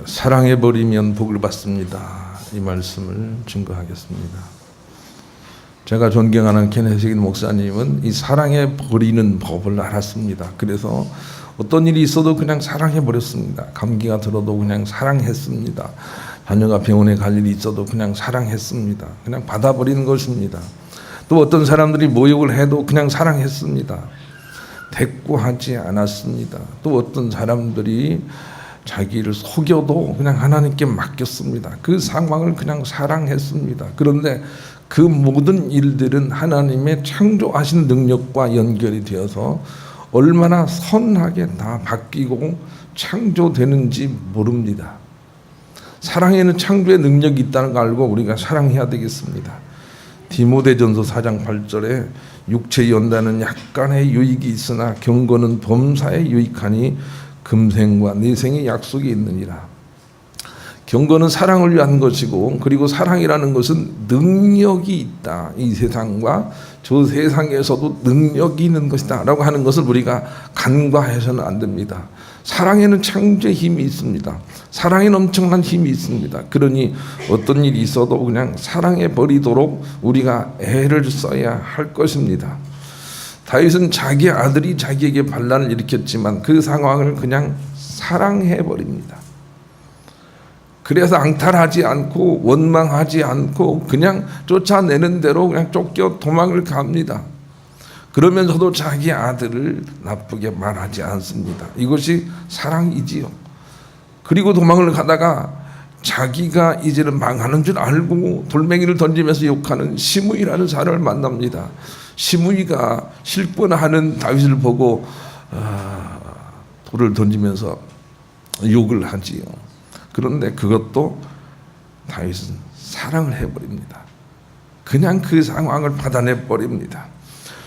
사랑해버리면 복을 받습니다. 이 말씀을 증거하겠습니다. 제가 존경하는 케네시 목사님은 이 사랑해버리는 법을 알았습니다. 그래서 어떤 일이 있어도 그냥 사랑해버렸습니다. 감기가 들어도 그냥 사랑했습니다. 자녀가 병원에 갈 일이 있어도 그냥 사랑했습니다. 그냥 받아버리는 것입니다. 또 어떤 사람들이 모욕을 해도 그냥 사랑했습니다. 대꾸하지 않았습니다. 또 어떤 사람들이 자기를 속여도 그냥 하나님께 맡겼습니다. 그 상황을 그냥 사랑했습니다. 그런데 그 모든 일들은 하나님의 창조하신 능력과 연결이 되어서 얼마나 선하게 다 바뀌고 창조되는지 모릅니다. 사랑에는 창조의 능력이 있다는 걸 알고 우리가 사랑해야 되겠습니다. 디모데전서 4장 8절에 육체의 연단은 약간의 유익이 있으나 경건은 범사에 유익하니 금생과 내생의 약속이 있느니라. 경건은 사랑을 위한 것이고, 그리고 사랑이라는 것은 능력이 있다. 이 세상과 저 세상에서도 능력이 있는 것이다 라고 하는 것을 우리가 간과해서는 안 됩니다. 사랑에는 창조의 힘이 있습니다. 사랑에는 엄청난 힘이 있습니다. 그러니 어떤 일이 있어도 그냥 사랑해 버리도록 우리가 애를 써야 할 것입니다. 다윗은 자기 아들이 자기에게 반란을 일으켰지만 그 상황을 그냥 사랑해 버립니다. 그래서 앙탈하지 않고 원망하지 않고 그냥 쫓아내는 대로 그냥 쫓겨 도망을 갑니다. 그러면서도 자기 아들을 나쁘게 말하지 않습니다. 이것이 사랑이지요. 그리고 도망을 가다가 자기가 이제는 망하는 줄 알고 돌멩이를 던지면서 욕하는 시므이라는 사람을 만납니다. 시므이가 실권하는 다윗을 보고 돌을 던지면서 욕을 하지요. 그런데 그것도 다윗은 사랑을 해버립니다. 그냥 그 상황을 받아내버립니다.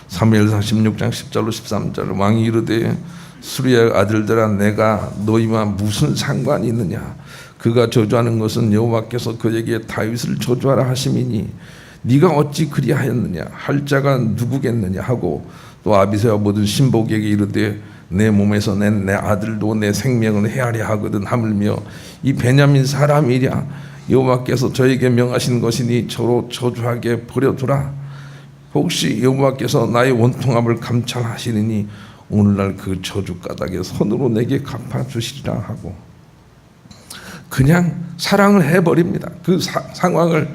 사무엘상 16장 10절로 13절 왕이 이르되 수리의 아들들아 내가 너희와 무슨 상관이 있느냐. 그가 저주하는 것은 여호와께서 그에게 다윗을 저주하라 하심이니 네가 어찌 그리하였느냐. 할 자가 누구겠느냐 하고 또 아비새와 모든 신복에게 이르되 내 몸에서 낸 내 아들도 내 생명을 헤아려 하거든 하물며 이 베냐민 사람이랴. 여호와께서 저에게 명하신 것이니 저로 저주하게 버려두라. 혹시 여호와께서 나의 원통함을 감찰하시리니 오늘날 그 저주 까닭에 손으로 내게 갚아주시리라 하고 그냥 사랑을 해버립니다. 그 상황을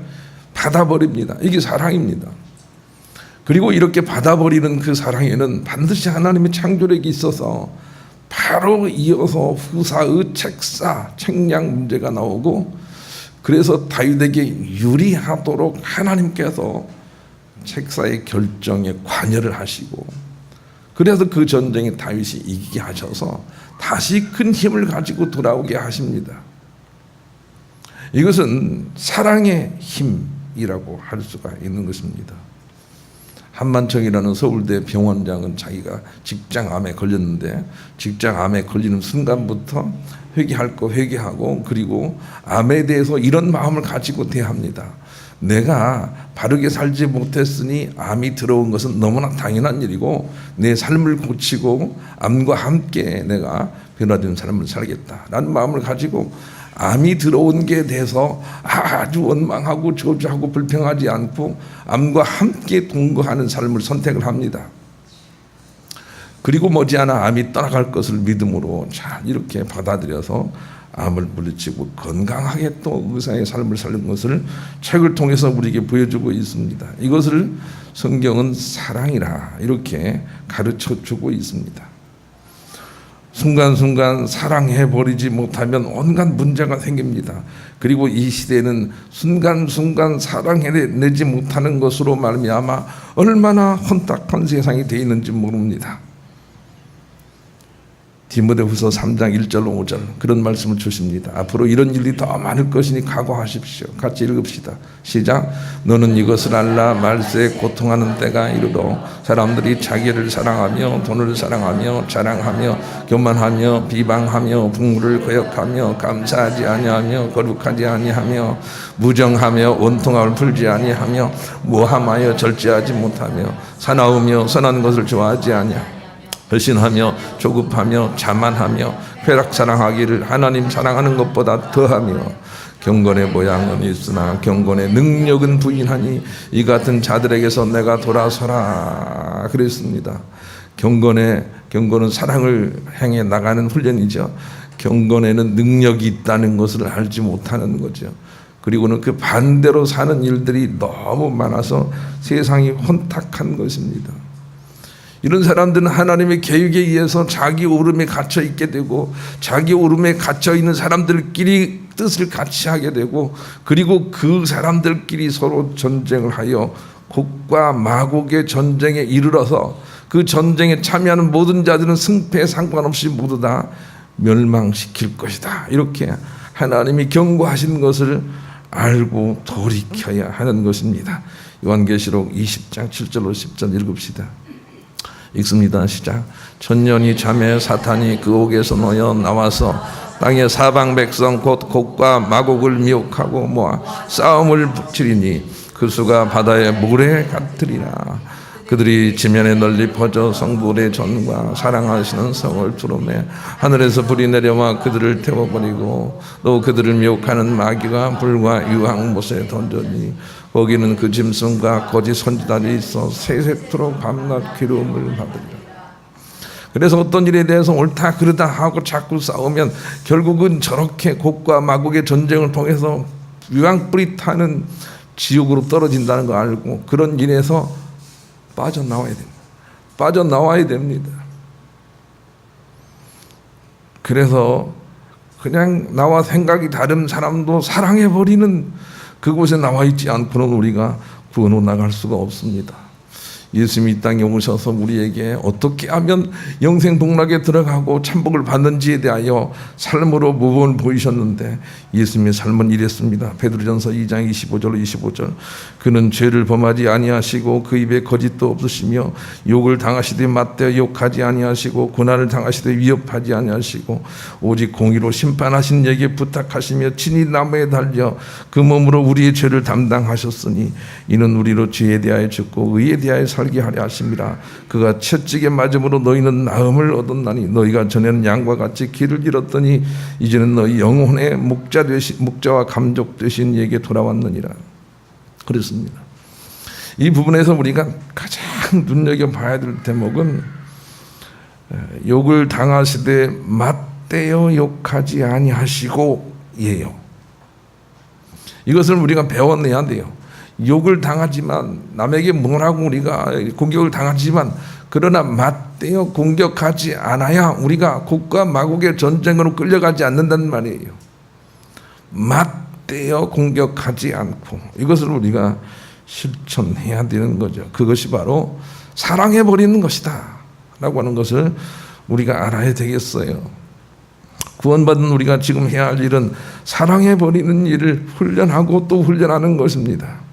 받아버립니다. 이게 사랑입니다. 그리고 이렇게 받아버리는 그 사랑에는 반드시 하나님의 창조력이 있어서 바로 이어서 후사의 책량 문제가 나오고, 그래서 다윗에게 유리하도록 하나님께서 책사의 결정에 관여를 하시고, 그래서 그 전쟁에 다윗이 이기게 하셔서 다시 큰 힘을 가지고 돌아오게 하십니다. 이것은 사랑의 힘이라고 할 수가 있는 것입니다. 한만청이라는 서울대 병원장은 자기가 직장암에 걸렸는데 직장암에 걸리는 순간부터 회개할 거 회개하고, 그리고 암에 대해서 이런 마음을 가지고 대합니다. 내가 바르게 살지 못했으니 암이 들어온 것은 너무나 당연한 일이고 내 삶을 고치고 암과 함께 내가 변화된 삶을 살겠다라는 마음을 가지고 암이 들어온 게 대해서 아주 원망하고 저주하고 불평하지 않고 암과 함께 동거하는 삶을 선택을 합니다. 그리고 머지않아 암이 떠나갈 것을 믿음으로 잘 이렇게 받아들여서 암을 물리치고 건강하게 또 의사의 삶을 사는 것을 책을 통해서 우리에게 보여주고 있습니다. 이것을 성경은 사랑이라 이렇게 가르쳐주고 있습니다. 순간순간 사랑해버리지 못하면 온갖 문제가 생깁니다. 그리고 이 시대는 순간순간 사랑해내지 못하는 것으로 말미암아 얼마나 혼탁한 세상이 되어 있는지 모릅니다. 디모데후서 3장 1절로 5절 그런 말씀을 주십니다. 앞으로 이런 일이 더 많을 것이니 각오하십시오. 같이 읽읍시다. 시작. 너는 이것을 알라. 말세에 고통하는 때가 이르러 사람들이 자기를 사랑하며 돈을 사랑하며 자랑하며 교만하며 비방하며 부모를 거역하며 감사하지 아니하며 거룩하지 아니하며 무정하며 원통함을 풀지 아니하며 모함하여 절제하지 못하며 사나우며 선한 것을 좋아하지 아니하며 헌신하며 조급하며 자만하며 쾌락사랑하기를 하나님 사랑하는 것보다 더하며 경건의 모양은 있으나 경건의 능력은 부인하니 이 같은 자들에게서 내가 돌아서라 그랬습니다. 경건은 사랑을 향해 나가는 훈련이죠. 경건에는 능력이 있다는 것을 알지 못하는 거죠. 그리고는 그 반대로 사는 일들이 너무 많아서 세상이 혼탁한 것입니다. 이런 사람들은 하나님의 계획에 의해서 자기 오름에 갇혀 있게 되고 자기 오름에 갇혀 있는 사람들끼리 뜻을 같이 하게 되고 그리고 그 사람들끼리 서로 전쟁을 하여 곡과 마곡의 전쟁에 이르러서 그 전쟁에 참여하는 모든 자들은 승패에 상관없이 모두 다 멸망시킬 것이다. 이렇게 하나님이 경고하신 것을 알고 돌이켜야 하는 것입니다. 요한계시록 20장 7절로 10절 읽읍시다. 읽습니다. 시작. 천년이 참에 사탄이 그 옥에서 놓여 나와서 땅의 사방 백성 곧 곡과 마곡을 미혹하고 모아 싸움을 붙이리니 그 수가 바다의 모래 같으리라. 그들이 지면에 널리 퍼져 성불의 전과 사랑하시는 성을 두루매 하늘에서 불이 내려와 그들을 태워버리고 또 그들을 미혹하는 마귀가 불과 유황못에 던져니 거기는 그 짐승과 거짓 선지자들이 있어 세세토록 밤낮 괴로움을 받으리라. 그래서 어떤 일에 대해서 옳다 그르다 하고 자꾸 싸우면 결국은 저렇게 곡과 마곡의 전쟁을 통해서 유황불이 타는 지옥으로 떨어진다는 거 알고 그런 일에서 빠져나와야 됩니다. 그래서 그냥 나와 생각이 다른 사람도 사랑해버리는 그곳에 나와 있지 않고는 우리가 구원으로 나갈 수가 없습니다. 예수님이 이 땅에 오셔서 우리에게 어떻게 하면 영생 복락에 들어가고 참복을 받는지에 대하여 삶으로 모범을 보이셨는데 예수님의 삶은 이랬습니다. 베드로전서 2장 25절 그는 죄를 범하지 아니하시고 그 입에 거짓도 없으시며 욕을 당하시되 맞대어 욕하지 아니하시고 고난을 당하시되 위협하지 아니하시고 오직 공의로 심판하신 이에게 부탁하시며 친히 나무에 달려 그 몸으로 우리의 죄를 담당하셨으니 이는 우리로 죄에 대하여 죽고 의에 대하여 살게 하려 하심이라. 그가 채찍에 맞음으로 너희는 나음을 얻었나니 너희가 전에는 양과 같이 길을 잃었더니 이제는 너희 영혼의 목자와 감족 되신 이에게 돌아왔느니라. 그렇습니다. 이 부분에서 우리가 가장 눈여겨봐야 될 대목은 욕을 당하시되 맞대어 욕하지 아니하시고 예요. 이것을 우리가 배워내야 돼요. 욕을 당하지만 남에게 뭐라고 우리가 공격을 당하지만 그러나 맞대어 공격하지 않아야 우리가 곡과 마곡의 전쟁으로 끌려가지 않는단 말이에요. 맞대어 공격하지 않고 이것을 우리가 실천해야 되는 거죠. 그것이 바로 사랑해버리는 것이다 라고 하는 것을 우리가 알아야 되겠어요. 구원받은 우리가 지금 해야 할 일은 사랑해버리는 일을 훈련하고 또 훈련하는 것입니다.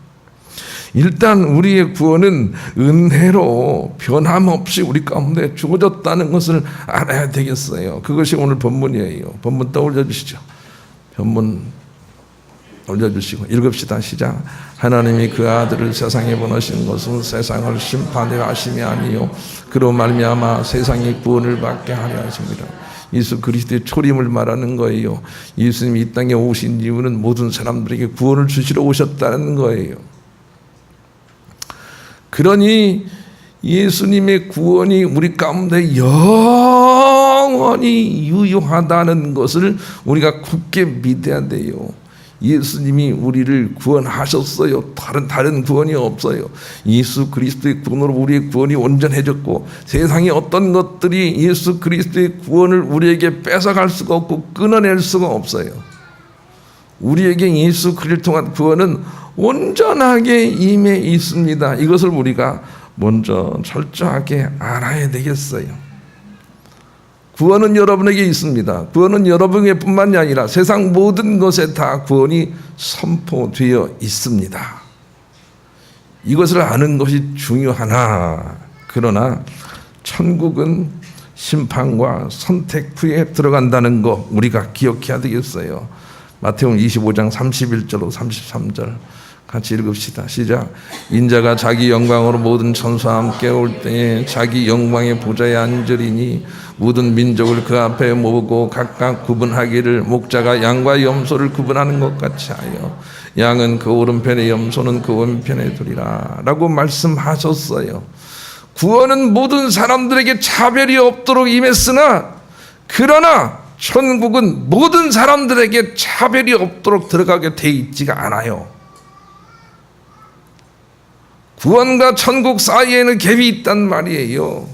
일단 우리의 구원은 은혜로 변함없이 우리 가운데 주어졌다는 것을 알아야 되겠어요. 그것이 오늘 본문이에요. 본문 떠올려 주시죠. 본문 올려주시고 읽읍시다. 시작. 하나님이 그 아들을 세상에 보내신 것은 세상을 심판하려 하심이 아니요 그로 말미암아 세상이 구원을 받게 하려 하십니다. 예수 그리스도의 초림을 말하는 거예요. 예수님이 이 땅에 오신 이유는 모든 사람들에게 구원을 주시러 오셨다는 거예요. 그러니 예수님의 구원이 우리 가운데 영원히 유효하다는 것을 우리가 굳게 믿어야 돼요. 예수님이 우리를 구원하셨어요. 다른 구원이 없어요. 예수 그리스도의 구원으로 우리의 구원이 온전해졌고 세상의 어떤 것들이 예수 그리스도의 구원을 우리에게 뺏어갈 수가 없고 끊어낼 수가 없어요. 우리에게 예수 그리스도를 통한 구원은 온전하게 임해 있습니다. 이것을 우리가 먼저 철저하게 알아야 되겠어요. 구원은 여러분에게 있습니다. 구원은 여러분에게 뿐만이 아니라 세상 모든 것에 다 구원이 선포되어 있습니다. 이것을 아는 것이 중요하나 그러나 천국은 심판과 선택 후에 들어간다는 거 우리가 기억해야 되겠어요. 마태복음 25장 31절로 33절 같이 읽읍시다. 시작. 인자가 자기 영광으로 모든 천사와 함께 올 때에 자기 영광의 보좌에 앉으리니 모든 민족을 그 앞에 모으고 각각 구분하기를 목자가 양과 염소를 구분하는 것 같이 하여 양은 그 오른편에 염소는 그 왼편에 두리라 라고 말씀하셨어요. 구원은 모든 사람들에게 차별이 없도록 임했으나 그러나 천국은 모든 사람들에게 차별이 없도록 들어가게 돼 있지가 않아요. 구원과 천국 사이에는 갭이 있단 말이에요.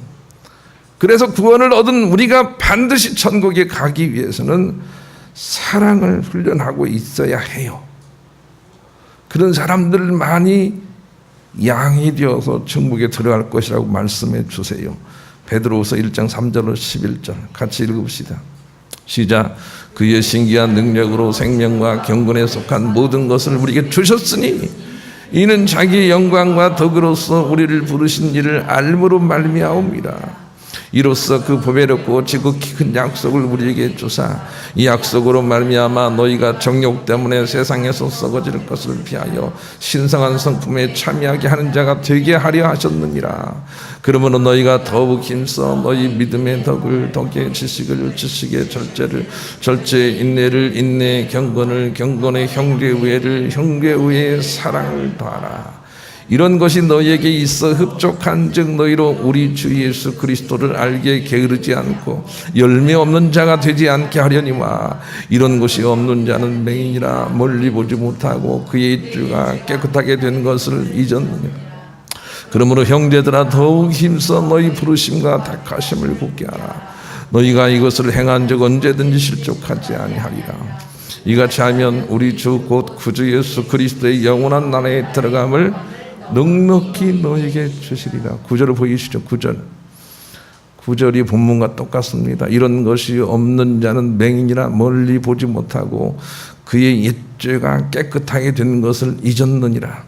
그래서 구원을 얻은 우리가 반드시 천국에 가기 위해서는 사랑을 훈련하고 있어야 해요. 그런 사람들만이 양이 되어서 천국에 들어갈 것이라고 말씀해 주세요. 베드로후서 1장 3절로 11절 같이 읽읍시다. 시작. 그의 신기한 능력으로 생명과 경건에 속한 모든 것을 우리에게 주셨으니 이는 자기의 영광과 덕으로서 우리를 부르신 이를 알므로 말미암음이라. 이로써 그 보배롭고 지극히 큰 약속을 우리에게 주사 이 약속으로 말미암아 너희가 정욕 때문에 세상에서 썩어질 것을 피하여 신성한 성품에 참여하게 하는 자가 되게 하려 하셨느니라. 그러므로 너희가 더욱 힘써 너희 믿음의 덕의 지식을 지식의 절제의 인내를 인내의 경건을 경건의 형제우애를 형제우애의 사랑을 더하라. 이런 것이 너희에게 있어 흡족한즉 너희로 우리 주 예수 그리스도를 알게 게으르지 않고 열매 없는 자가 되지 않게 하려니와 이런 것이 없는 자는 맹인이라 멀리 보지 못하고 그의 입주가 깨끗하게 된 것을 잊었느냐. 그러므로 형제들아 더욱 힘써 너희 부르심과 택하심을 굳게 하라. 너희가 이것을 행한 적 언제든지 실족하지 아니하리라. 이같이 하면 우리 주 곧 구주 예수 그리스도의 영원한 나라에 들어감을 넉넉히 너에게 주시리라. 9절을 보이시죠? 9절이 본문과 똑같습니다. 이런 것이 없는 자는 맹인이라 멀리 보지 못하고 그의 옛죄가 깨끗하게 된 것을 잊었느니라.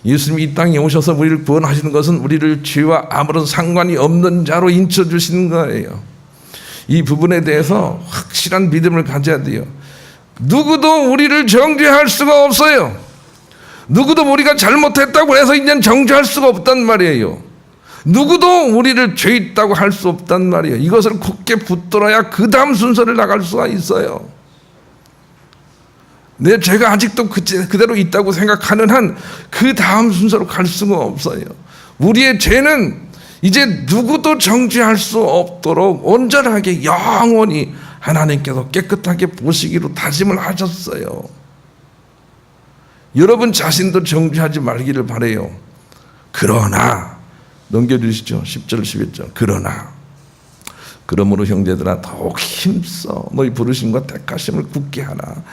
예수님이 이 땅에 오셔서 우리를 구원하시는 것은 우리를 죄와 아무런 상관이 없는 자로 인쳐주시는 거예요. 이 부분에 대해서 확실한 믿음을 가져야 돼요. 누구도 우리를 정죄할 수가 없어요. 누구도 우리가 잘못했다고 해서 이제는 정죄할 수가 없단 말이에요. 누구도 우리를 죄 있다고 할 수 없단 말이에요. 이것을 굳게 붙들어야 그 다음 순서를 나갈 수가 있어요. 내 죄가 아직도 그대로 있다고 생각하는 한 그 다음 순서로 갈 수가 없어요. 우리의 죄는 이제 누구도 정죄할 수 없도록 온전하게 영원히 하나님께서 깨끗하게 보시기로 다짐을 하셨어요. 여러분 자신도 정죄하지 말기를 바라요. 그러나 넘겨주시죠. 10절 11절 그러므로 형제들아 더욱 힘써 너희 부르심과 택하심을 굳게 하라.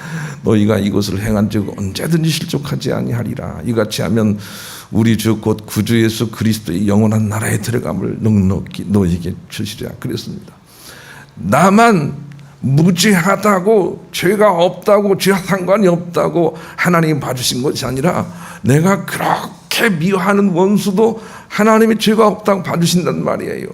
너희가 이것을 행한 즉 언제든지 실족하지 아니하리라. 이같이 하면 우리 주 곧 구주 예수 그리스도의 영원한 나라에 들어감을 넉넉히 너희에게 주시리라 그랬습니다. 나만 무죄하다고 죄가 없다고 죄와 상관이 없다고 하나님이 봐주신 것이 아니라 내가 그렇게 미워하는 원수도 하나님이 죄가 없다고 봐주신단 말이에요.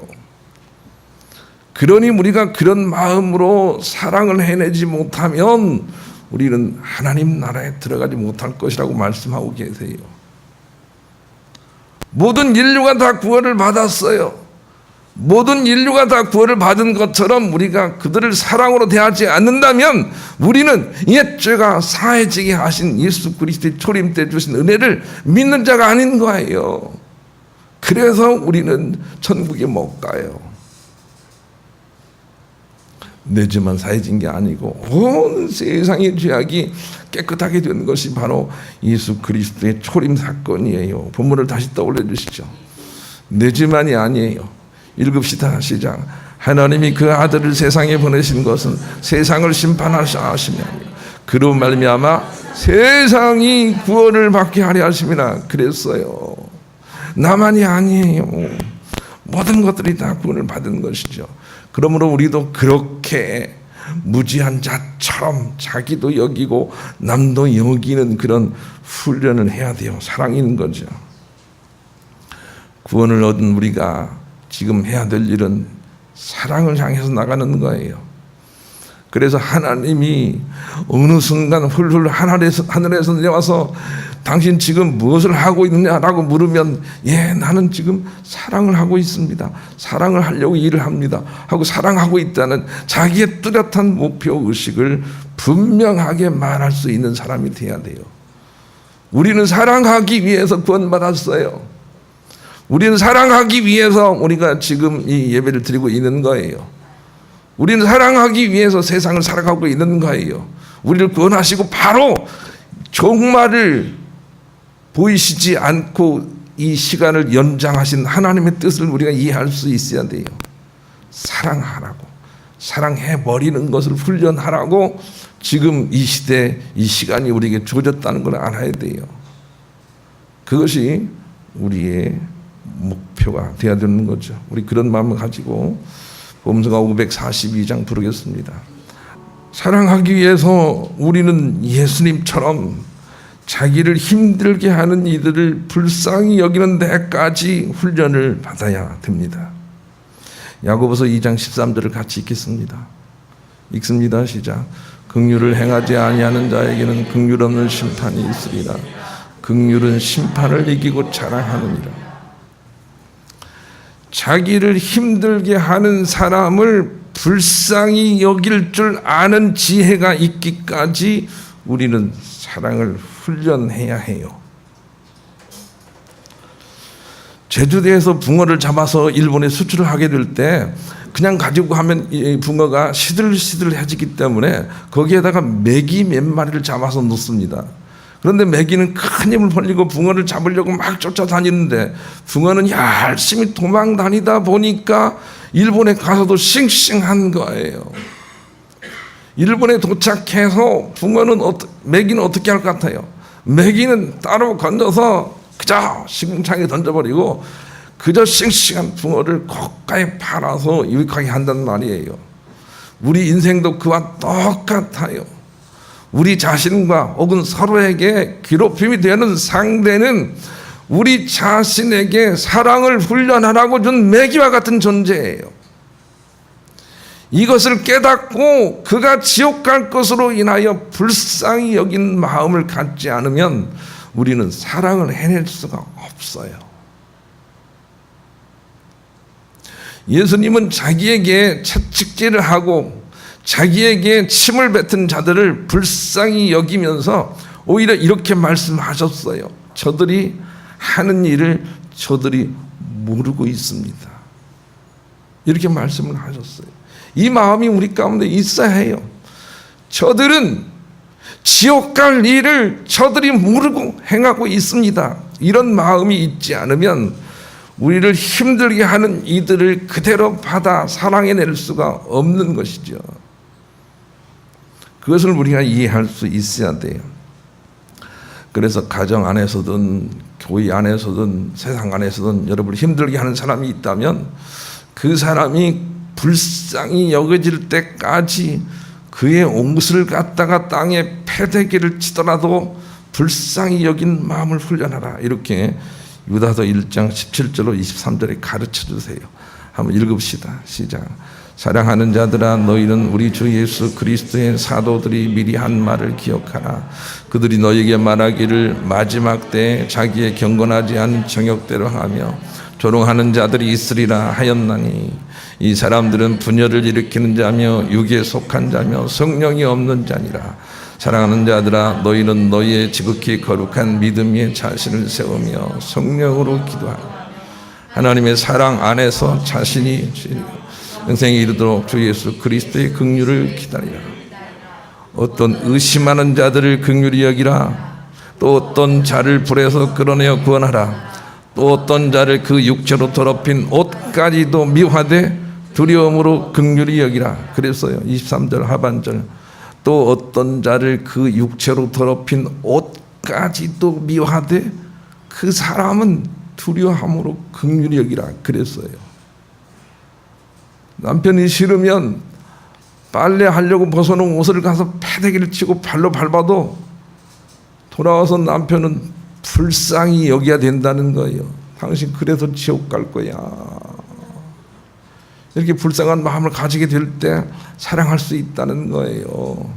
그러니 우리가 그런 마음으로 사랑을 해내지 못하면 우리는 하나님 나라에 들어가지 못할 것이라고 말씀하고 계세요. 모든 인류가 다 구원을 받았어요. 모든 인류가 다 구원을 받은 것처럼 우리가 그들을 사랑으로 대하지 않는다면 우리는 옛죄가 사해지게 하신 예수 그리스도의 초림 때 주신 은혜를 믿는 자가 아닌 거예요. 그래서 우리는 천국에 못 가요. 내 죄만 사해진 게 아니고 온 세상의 죄악이 깨끗하게 된 것이 바로 예수 그리스도의 초림 사건이에요. 본문을 다시 떠올려 주시죠. 내 죄만이 아니에요. 읽읍시다. 시작. 하나님이 그 아들을 세상에 보내신 것은 세상을 심판하시며 그로 말미암아 세상이 구원을 받게 하려 하심이라 그랬어요. 나만이 아니에요. 모든 것들이 다 구원을 받은 것이죠. 그러므로 우리도 그렇게 무지한 자처럼 자기도 여기고 남도 여기는 그런 훈련을 해야 돼요. 사랑인 거죠. 구원을 얻은 우리가 지금 해야 될 일은 사랑을 향해서 나가는 거예요. 그래서 하나님이 어느 순간 훌훌 하늘에서 내려와서 당신 지금 무엇을 하고 있느냐라고 물으면 나는 지금 사랑을 하고 있습니다. 사랑을 하려고 일을 합니다. 하고 사랑하고 있다는 자기의 뚜렷한 목표 의식을 분명하게 말할 수 있는 사람이 돼야 돼요. 우리는 사랑하기 위해서 구원받았어요. 우리는 사랑하기 위해서 우리가 지금 이 예배를 드리고 있는 거예요. 우리는 사랑하기 위해서 세상을 살아가고 있는 거예요. 우리를 구원하시고 바로 종말을 보이시지 않고 이 시간을 연장하신 하나님의 뜻을 우리가 이해할 수 있어야 돼요. 사랑하라고, 사랑해버리는 것을 훈련하라고 지금 이 시대, 이 시간이 우리에게 주어졌다는 걸 알아야 돼요. 그것이 우리의 목표가 되어야 되는 거죠. 우리 그런 마음을 가지고 범수가 542장 부르겠습니다. 사랑하기 위해서 우리는 예수님처럼 자기를 힘들게 하는 이들을 불쌍히 여기는 데까지 훈련을 받아야 됩니다. 야고보서 2장 13절을 같이 읽겠습니다. 읽습니다. 시작. 긍휼을 행하지 아니하는 자에게는 긍휼 없는 심판이 있으리라. 긍휼은 심판을 이기고 자랑하느니라. 자기를 힘들게 하는 사람을 불쌍히 여길 줄 아는 지혜가 있기까지 우리는 사랑을 훈련해야 해요. 제주도에서 붕어를 잡아서 일본에 수출을 하게 될 때 그냥 가지고 하면 이 붕어가 시들시들해지기 때문에 거기에다가 메기 몇 마리를 잡아서 넣습니다. 그런데 메기는 큰 힘을 벌리고 붕어를 잡으려고 막 쫓아다니는데 붕어는 열심히 도망 다니다 보니까 일본에 가서도 싱싱한 거예요. 일본에 도착해서 붕어는 메기는 어떻게 할 것 같아요? 메기는 따로 건져서 그저 시궁창에 던져버리고 그저 싱싱한 붕어를 고가에 팔아서 유익하게 한단 말이에요. 우리 인생도 그와 똑같아요. 우리 자신과 혹은 서로에게 괴롭힘이 되는 상대는 우리 자신에게 사랑을 훈련하라고 준 메기와 같은 존재예요. 이것을 깨닫고 그가 지옥 갈 것으로 인하여 불쌍히 여긴 마음을 갖지 않으면 우리는 사랑을 해낼 수가 없어요. 예수님은 자기에게 채찍질을 하고 자기에게 침을 뱉은 자들을 불쌍히 여기면서 오히려 이렇게 말씀하셨어요. 저들이 하는 일을 저들이 모르고 있습니다. 이렇게 말씀을 하셨어요. 이 마음이 우리 가운데 있어야 해요. 저들은 지옥 갈 일을 저들이 모르고 행하고 있습니다. 이런 마음이 있지 않으면 우리를 힘들게 하는 이들을 그대로 받아 사랑해낼 수가 없는 것이죠. 그것을 우리가 이해할 수 있어야 돼요. 그래서 가정 안에서든 교회 안에서든 세상 안에서든 여러분을 힘들게 하는 사람이 있다면 그 사람이 불쌍히 여겨질 때까지 그의 옷을 갖다가 땅에 패대기를 치더라도 불쌍히 여긴 마음을 훈련하라. 이렇게 유다서 1장 17절로 23절에 가르쳐 주세요. 한번 읽읍시다. 시작. 사랑하는 자들아 너희는 우리 주 예수 그리스도의 사도들이 미리 한 말을 기억하라. 그들이 너희에게 말하기를 마지막 때에 자기의 경건하지 않은 정욕대로 하며 조롱하는 자들이 있으리라 하였나니 이 사람들은 분열을 일으키는 자며 육에 속한 자며 성령이 없는 자니라. 사랑하는 자들아 너희는 너희의 지극히 거룩한 믿음 위에 자신을 세우며 성령으로 기도하라. 하나님의 사랑 안에서 자신이 영생에 이르도록 주 예수 그리스도의 긍휼을 기다리라. 어떤 의심하는 자들을 긍휼히 여기라. 또 어떤 자를 불에서 끌어내어 구원하라. 또 어떤 자를 그 육체로 더럽힌 옷까지도 미화되 두려움으로 긍휼히 여기라. 그랬어요. 23절 하반절. 또 어떤 자를 그 육체로 더럽힌 옷까지도 미화되 그 사람은 두려움으로 긍휼히 여기라. 그랬어요. 남편이 싫으면 빨래하려고 벗어놓은 옷을 가서 패대기를 치고 발로 밟아도 돌아와서 남편은 불쌍히 여겨야 된다는 거예요. 당신 그래서 지옥 갈 거야. 이렇게 불쌍한 마음을 가지게 될 때 사랑할 수 있다는 거예요.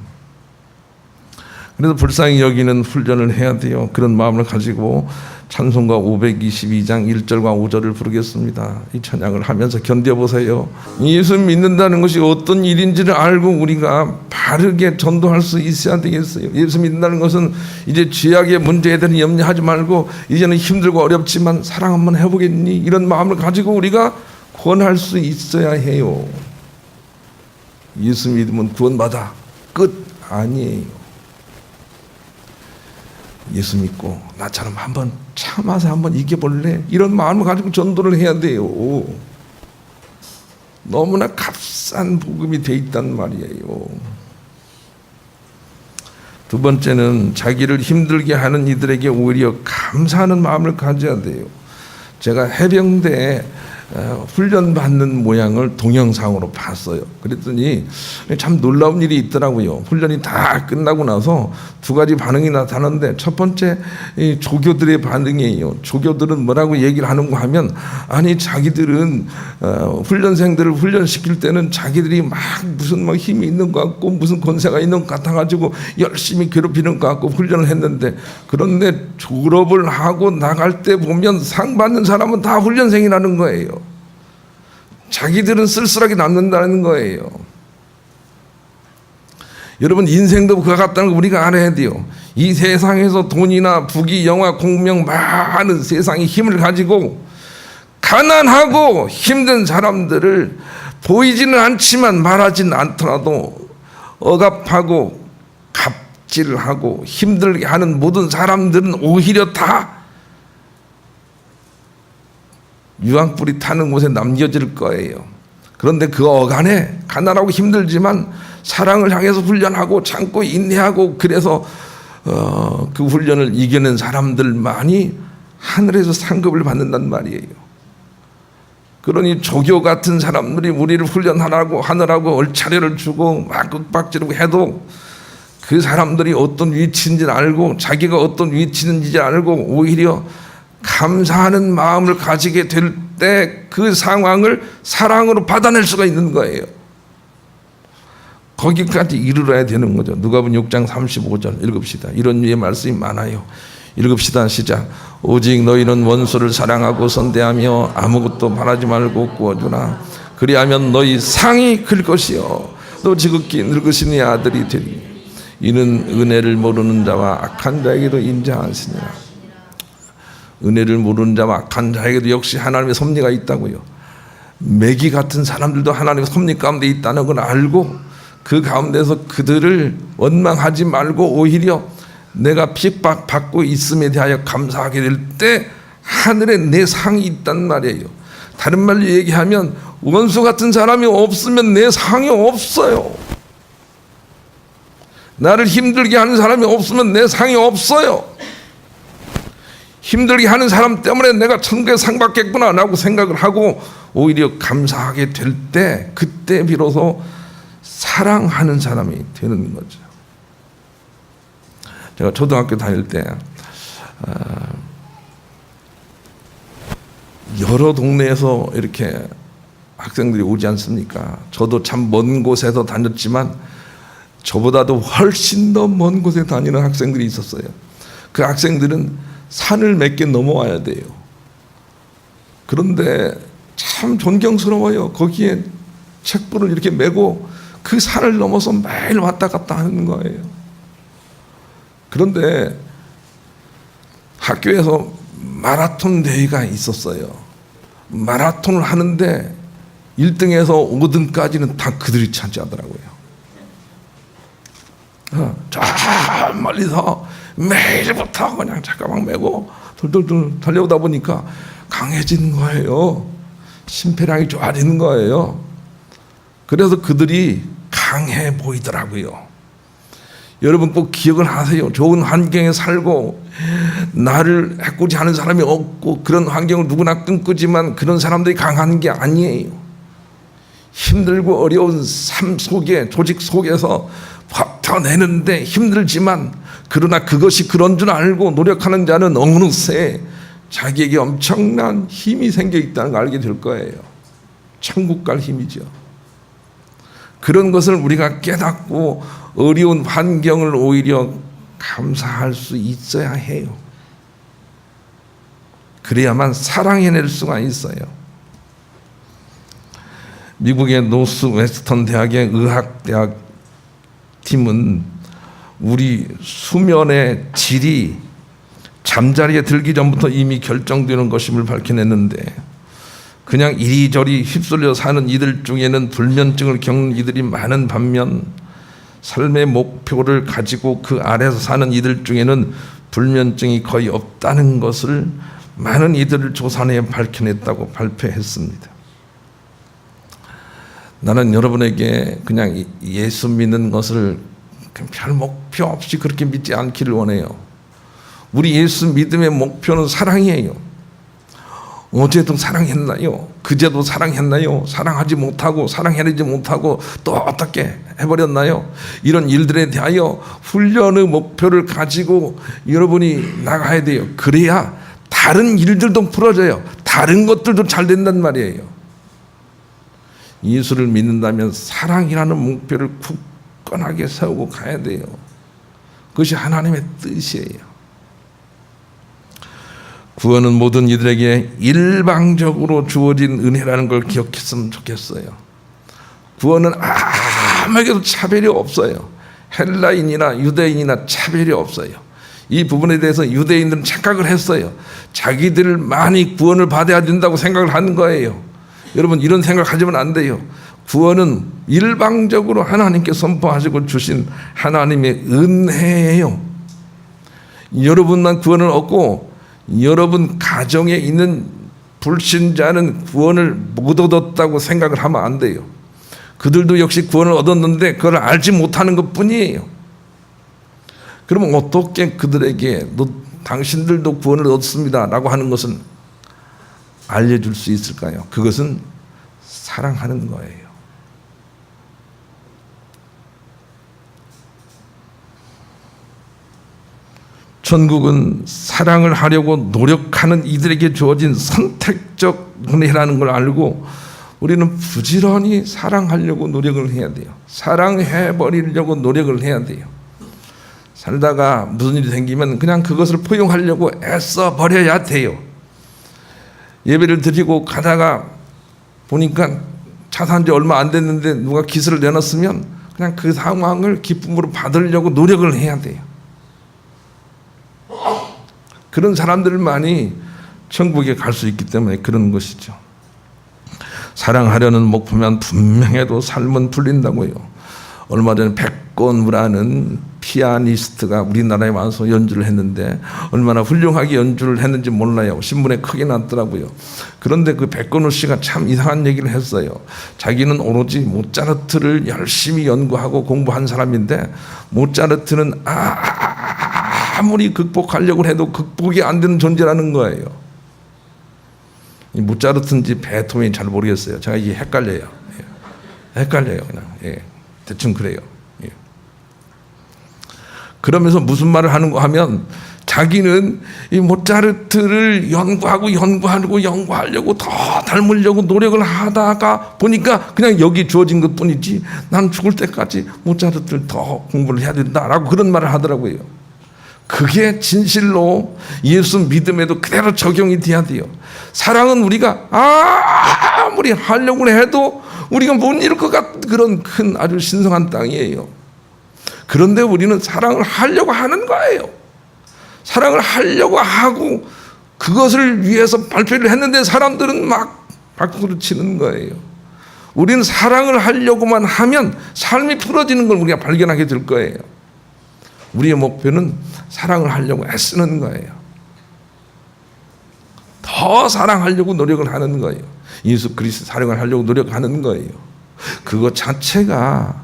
그래서 불쌍히 여기는 훈련을 해야 돼요. 그런 마음을 가지고 찬송가 522장 1절과 5절을 부르겠습니다. 이 찬양을 하면서 견뎌보세요. 예수 믿는다는 것이 어떤 일인지를 알고 우리가 바르게 전도할 수 있어야 되겠어요. 예수 믿는다는 것은 이제 죄악의 문제에 대한 염려하지 말고 이제는 힘들고 어렵지만 사랑 한번 해보겠니? 이런 마음을 가지고 우리가 구원할 수 있어야 해요. 예수 믿으면 구원받아. 끝 아니에요. 예수 믿고 나처럼 한번 참아서 한번 이겨볼래? 이런 마음을 가지고 전도를 해야 돼요. 너무나 값싼 복음이 돼 있단 말이에요. 두 번째는 자기를 힘들게 하는 이들에게 오히려 감사하는 마음을 가져야 돼요. 제가 해병대에 훈련받는 모양을 동영상으로 봤어요. 그랬더니 참 놀라운 일이 있더라고요. 훈련이 다 끝나고 나서 두 가지 반응이 나타나는데, 첫 번째 이 조교들의 반응이에요. 조교들은 뭐라고 얘기를 하는가 하면, 아니 자기들은 훈련생들을 훈련시킬 때는 자기들이 막 무슨 막 힘이 있는 것 같고 무슨 권세가 있는 것 같아가지고 열심히 괴롭히는 것 같고 훈련을 했는데, 그런데 졸업을 하고 나갈 때 보면 상 받는 사람은 다 훈련생이라는 거예요. 자기들은 쓸쓸하게 남는다는 거예요. 여러분, 인생도 그와 같다는 거 우리가 알아야 돼요. 이 세상에서 돈이나 부귀, 영화, 공명, 많은 세상의 힘을 가지고 가난하고 힘든 사람들을 보이지는 않지만 말하지는 않더라도 억압하고 갑질하고 힘들게 하는 모든 사람들은 오히려 다 유황불이 타는 곳에 남겨질 거예요. 그런데 그 어간에 가난하고 힘들지만 사랑을 향해서 훈련하고 참고 인내하고 그래서 그 훈련을 이겨낸 사람들만이 하늘에서 상급을 받는단 말이에요. 그러니 조교 같은 사람들이 우리를 훈련하라고 하느라고 얼차려를 주고 막 윽박지르고 해도 그 사람들이 어떤 위치인지 알고 자기가 어떤 위치인지 알고 오히려 감사하는 마음을 가지게 될 때 그 상황을 사랑으로 받아낼 수가 있는 거예요. 거기까지 이르러야 되는 거죠. 누가복음 6장 35절 읽읍시다. 이런 류의 말씀이 많아요. 읽읍시다. 시작. 오직 너희는 원수를 사랑하고 선대하며 아무것도 바라지 말고 구워주라. 그리하면 너희 상이 클 것이요 또 지극히 늙으신 이 아들이 되리. 이는 은혜를 모르는 자와 악한 자에게도 인자하시니라. 은혜를 모르는 자와 악한 자에게도 역시 하나님의 섭리가 있다고요. 매기 같은 사람들도 하나님의 섭리 가운데 있다는 걸 알고 그 가운데서 그들을 원망하지 말고 오히려 내가 핍박받고 있음에 대하여 감사하게 될 때 하늘에 내 상이 있단 말이에요. 다른 말로 얘기하면 원수 같은 사람이 없으면 내 상이 없어요. 나를 힘들게 하는 사람이 없으면 내 상이 없어요. 힘들게 하는 사람 때문에 내가 천국에 상 받겠구나 라고 생각을 하고 오히려 감사하게 될 때 그때 비로소 사랑하는 사람이 되는 거죠. 제가 초등학교 다닐 때 여러 동네에서 이렇게 학생들이 오지 않습니까? 저도 참 먼 곳에서 다녔지만 저보다도 훨씬 더 먼 곳에 다니는 학생들이 있었어요. 그 학생들은 산을 몇 개 넘어와야 돼요. 그런데 참 존경스러워요. 거기에 책불을 이렇게 메고 그 산을 넘어서 매일 왔다 갔다 하는 거예요. 그런데 학교에서 마라톤 대회가 있었어요. 마라톤을 하는데 1등에서 5등까지는 다 그들이 차지하더라고요. 저 멀리서 매일부터 그냥 잠깐만 메고 돌돌돌 달려오다 보니까 강해지는 거예요. 심폐량이 좋아지는 거예요. 그래서 그들이 강해 보이더라고요. 여러분 꼭 기억을 하세요. 좋은 환경에 살고 나를 해코지 하는 사람이 없고 그런 환경을 누구나 꿈꾸지만 그런 사람들이 강한 게 아니에요. 힘들고 어려운 삶 속에 조직 속에서 버텨내는데 힘들지만 그러나 그것이 그런 줄 알고 노력하는 자는 어느새 자기에게 엄청난 힘이 생겨 있다는 걸 알게 될 거예요. 천국 갈 힘이죠. 그런 것을 우리가 깨닫고 어려운 환경을 오히려 감사할 수 있어야 해요. 그래야만 사랑해낼 수가 있어요. 미국의 노스 웨스턴 대학의 의학대학 팀은 우리 수면의 질이 잠자리에 들기 전부터 이미 결정되는 것임을 밝혀냈는데, 그냥 이리저리 휩쓸려 사는 이들 중에는 불면증을 겪는 이들이 많은 반면 삶의 목표를 가지고 그 아래서 사는 이들 중에는 불면증이 거의 없다는 것을 많은 이들을 조사해 밝혀냈다고 발표했습니다. 나는 여러분에게 그냥 예수 믿는 것을 별 목표 없이 그렇게 믿지 않기를 원해요. 우리 예수 믿음의 목표는 사랑이에요. 어제도 사랑했나요? 그제도 사랑했나요? 사랑하지 못하고 사랑해내지 못하고 또 어떻게 해버렸나요? 이런 일들에 대하여 훈련의 목표를 가지고 여러분이 나가야 돼요. 그래야 다른 일들도 풀어져요. 다른 것들도 잘 된단 말이에요. 예수를 믿는다면 사랑이라는 목표를 굳건하게 세우고 가야 돼요. 그것이 하나님의 뜻이에요. 구원은 모든 이들에게 일방적으로 주어진 은혜라는 걸 기억했으면 좋겠어요. 구원은 아무에게도 차별이 없어요. 헬라인이나 유대인이나 차별이 없어요. 이 부분에 대해서 유대인들은 착각을 했어요. 자기들만이 구원을 받아야 된다고 생각을 하는 거예요. 여러분, 이런 생각하시면 안 돼요. 구원은 일방적으로 하나님께 선포하시고 주신 하나님의 은혜예요. 여러분만 구원을 얻고 여러분 가정에 있는 불신자는 구원을 못 얻었다고 생각을 하면 안 돼요. 그들도 역시 구원을 얻었는데 그걸 알지 못하는 것뿐이에요. 그러면 어떻게 그들에게 당신들도 구원을 얻습니다 라고 하는 것은 알려줄 수 있을까요? 그것은 사랑하는 거예요. 천국은 사랑을 하려고 노력하는 이들에게 주어진 선택적 은혜라는 걸 알고 우리는 부지런히 사랑하려고 노력을 해야 돼요. 사랑해버리려고 노력을 해야 돼요. 살다가 무슨 일이 생기면 그냥 그것을 포용하려고 애써 버려야 돼요. 예배를 드리고 가다가 보니까 차 산 지 얼마 안 됐는데 누가 기스를 내놨으면 그냥 그 상황을 기쁨으로 받으려고 노력을 해야 돼요. 그런 사람들만이 천국에 갈 수 있기 때문에 그런 것이죠. 사랑하려는 목표면 분명해도 삶은 풀린다고요. 얼마 전에 백건우라는 피아니스트가 우리나라에 와서 연주를 했는데 얼마나 훌륭하게 연주를 했는지 몰라요. 신문에 크게 났더라고요. 그런데 그 백건우 씨가 참 이상한 얘기를 했어요. 자기는 오로지 모차르트를 열심히 연구하고 공부한 사람인데 모차르트는 아무리 극복하려고 해도 극복이 안 되는 존재라는 거예요. 이 모차르트인지 베토벤인지 잘 모르겠어요. 제가 이게 헷갈려요. 헷갈려요. 그냥. 대충 그래요. 그러면서 무슨 말을 하는가 하면 자기는 이 모차르트를 연구하려고 더 닮으려고 노력을 하다가 보니까 그냥 여기 주어진 것 뿐이지 난 죽을 때까지 모차르트를 더 공부를 해야 된다라고 그런 말을 하더라고요. 그게 진실로 예수 믿음에도 그대로 적용이 돼야 돼요. 사랑은 우리가 아무리 하려고 해도 우리가 못 이룰 것 같은 그런 큰 아주 신성한 땅이에요. 그런데 우리는 사랑을 하려고 하는 거예요. 사랑을 하려고 하고 그것을 위해서 발표를 했는데 사람들은 막 박수를 치는 거예요. 우리는 사랑을 하려고만 하면 삶이 풀어지는 걸 우리가 발견하게 될 거예요. 우리의 목표는 사랑을 하려고 애쓰는 거예요. 더 사랑하려고 노력을 하는 거예요. 예수 그리스도 사랑을 하려고 노력하는 거예요. 그것 자체가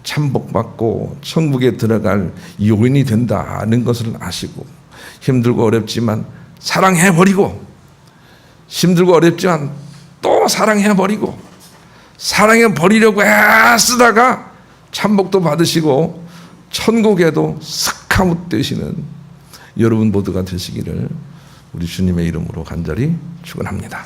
참복받고 천국에 들어갈 요인이 된다는 것을 아시고 힘들고 어렵지만 사랑해버리고 힘들고 어렵지만 또 사랑해버리고 사랑해버리려고 애쓰다가 참복도 받으시고 천국에도 스카웃 되시는 여러분 모두가 되시기를 우리 주님의 이름으로 간절히 축원합니다.